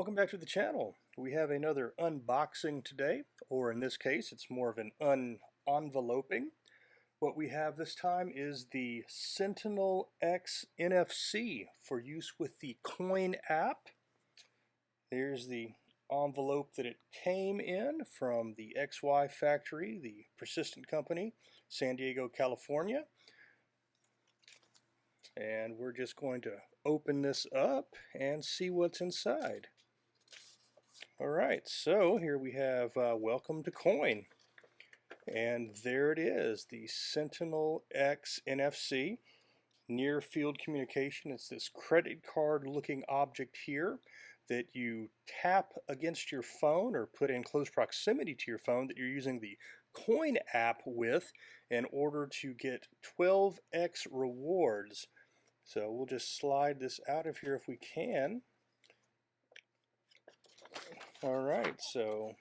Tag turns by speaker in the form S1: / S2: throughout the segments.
S1: Welcome back to the channel. We have another unboxing today, or in this case it's more of an unenveloping. What we have this time is the SentinelX NFC for use with the Coin app. There's the envelope that it came in from the XY factory, the persistent company, San Diego, California. And we're just going to open this up and see what's inside. Alright, so here we have Welcome to Coin. And there it is, the SentinelX NFC, near field communication. It's this credit card looking object here that you tap against your phone or put in close proximity to your phone that you're using the Coin app with in order to get 12x rewards. So we'll just slide this out of here if we can. Alright, so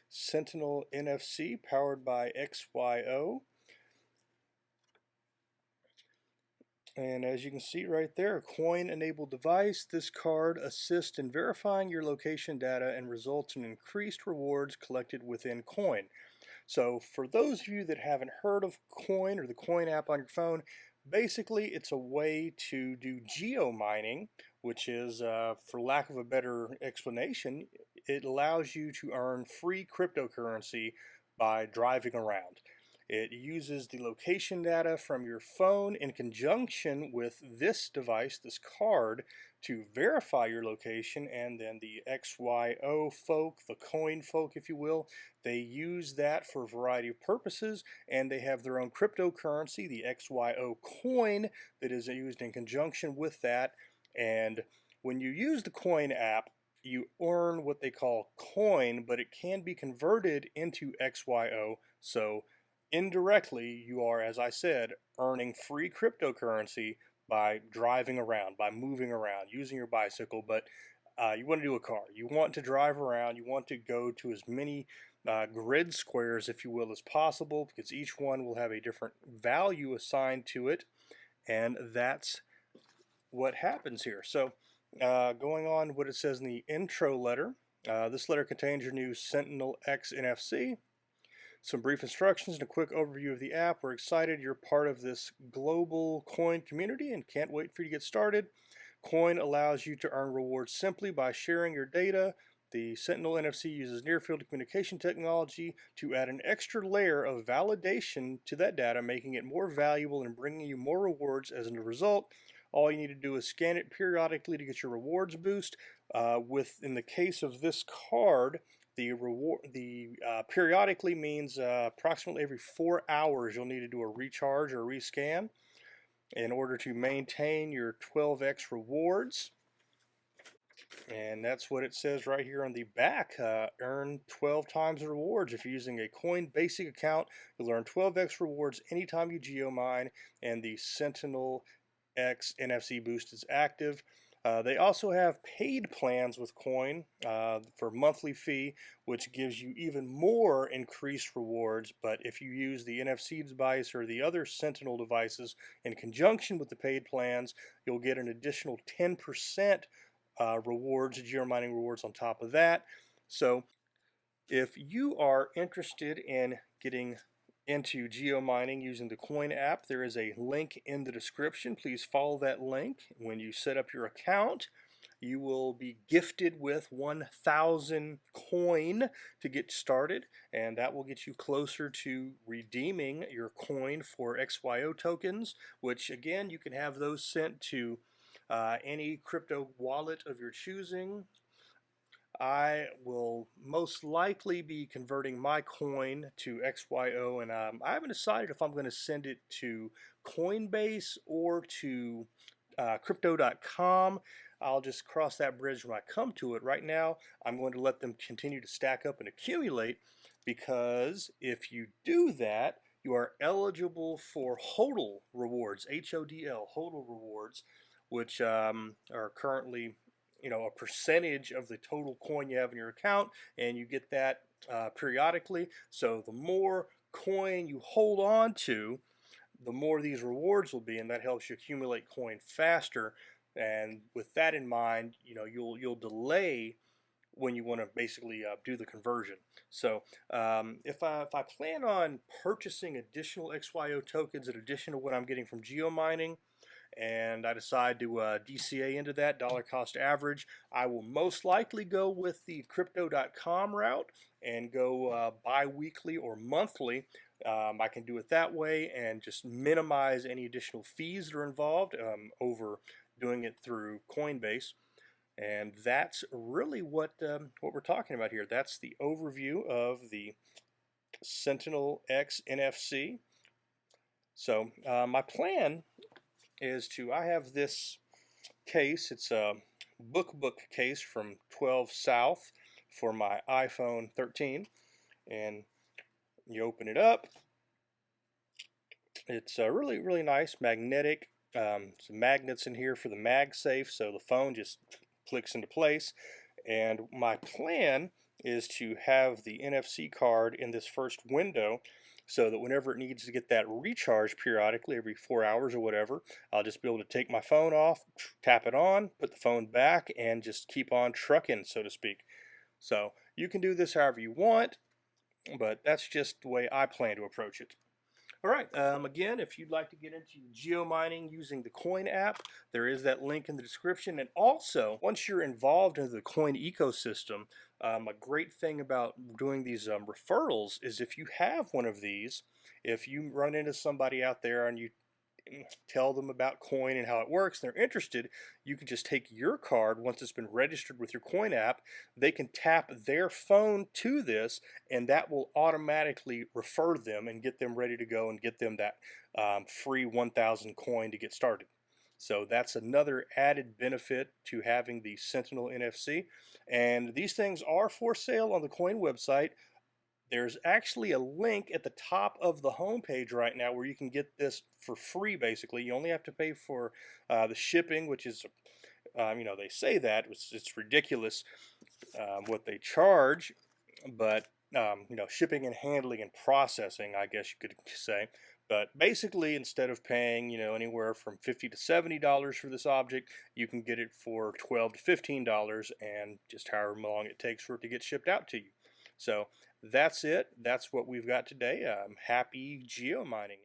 S1: Sentinel NFC powered by XYO. And as you can see right there, a coin-enabled device. This card assists in verifying your location data and results in increased rewards collected within Coin. So for those of you that haven't heard of Coin or the Coin app on your phone, basically it's a way to do geomining, which is, for lack of a better explanation, it allows you to earn free cryptocurrency by driving around. It uses the location data from your phone in conjunction with this device, this card, to verify your location, and then the XYO folk, the Coin folk if you will, they use that for a variety of purposes, and they have their own cryptocurrency, the XYO coin, that is used in conjunction with that. And when you use the Coin app, you earn what they call coin, but it can be converted into XYO, so indirectly you are, as I said, earning free cryptocurrency by driving around, by moving around, using your bicycle. But you want to do a car. You want to drive around. You want to go to as many grid squares, if you will, as possible, because each one will have a different value assigned to it, and that's what happens here. So going on what it says in the intro letter, this letter contains your new SentinelX NFC. Some brief instructions and a quick overview of the app. We're excited you're part of this global Coin community and can't wait for you to get started. Coin allows you to earn rewards simply by sharing your data. The Sentinel NFC uses near-field communication technology to add an extra layer of validation to that data, making it more valuable and bringing you more rewards as a result. All you need to do is scan it periodically to get your rewards boost. In the case of this card, the periodically means approximately every 4 hours you'll need to do a recharge or a rescan in order to maintain your 12x rewards. And that's what it says right here on the back. Earn 12 times the rewards. If you're using a Coin basic account, you'll earn 12x rewards anytime you geomine, and the SentinelX NFC boost is active. They also have paid plans with Coin for monthly fee, which gives you even more increased rewards. But if you use the NFC device or the other Sentinel devices in conjunction with the paid plans, you'll get an additional 10% rewards, geomining rewards on top of that. So if you are interested in getting into geomining using the Coin app, there is a link in the description. Please follow that link. When you set up your account, you will be gifted with 1,000 coin to get started, and that will get you closer to redeeming your coin for XYO tokens, which again, you can have those sent to any crypto wallet of your choosing. I will most likely be converting my coin to XYO, and I haven't decided if I'm going to send it to Coinbase or to Crypto.com. I'll just cross that bridge when I come to it. Right now, I'm going to let them continue to stack up and accumulate, because if you do that, you are eligible for HODL rewards, HODL, HODL rewards, which are currently a percentage of the total coin you have in your account, and you get that periodically. So the more coin you hold on to, the more these rewards will be, and that helps you accumulate coin faster. And with that in mind, you'll delay when you want to basically do the conversion. So if I plan on purchasing additional XYO tokens in addition to what I'm getting from geomining, and I decide to DCA into that dollar cost average, I will most likely go with the crypto.com route and go bi-weekly or monthly. I can do it that way and just minimize any additional fees that are involved over doing it through Coinbase. And that's really what we're talking about here. That's the overview of the SentinelX NFC. So my plan is I have this case. It's a book case from 12 South for my iPhone 13. And you open it up. It's really nice, magnetic. Some magnets in here for the MagSafe, so the phone just clicks into place. And my plan is to have the NFC card in this first window so that whenever it needs to get that recharge periodically, every 4 hours or whatever, I'll just be able to take my phone off, tap it on, put the phone back, and just keep on trucking, so to speak. So you can do this however you want, but that's just the way I plan to approach it. All right, again, if you'd like to get into geomining using the Coin app, there is that link in the description. And also, once you're involved in the Coin ecosystem, a great thing about doing these referrals is if you have one of these, if you run into somebody out there and you tell them about Coin and how it works, they're interested, you can just take your card once it's been registered with your Coin app. They can tap their phone to this, and that will automatically refer them and get them ready to go and get them that free 1,000 coin to get started. So that's another added benefit to having the Sentinel NFC. And these things are for sale on the Coin website. There's actually a link at the top of the homepage right now where you can get this for free, basically. You only have to pay for the shipping, which is, they say that. It's ridiculous what they charge, but, shipping and handling and processing, I guess you could say. But basically, instead of paying, anywhere from $50 to $70 for this object, you can get it for $12 to $15 and just however long it takes for it to get shipped out to you. So that's it. That's what we've got today. Happy geomining.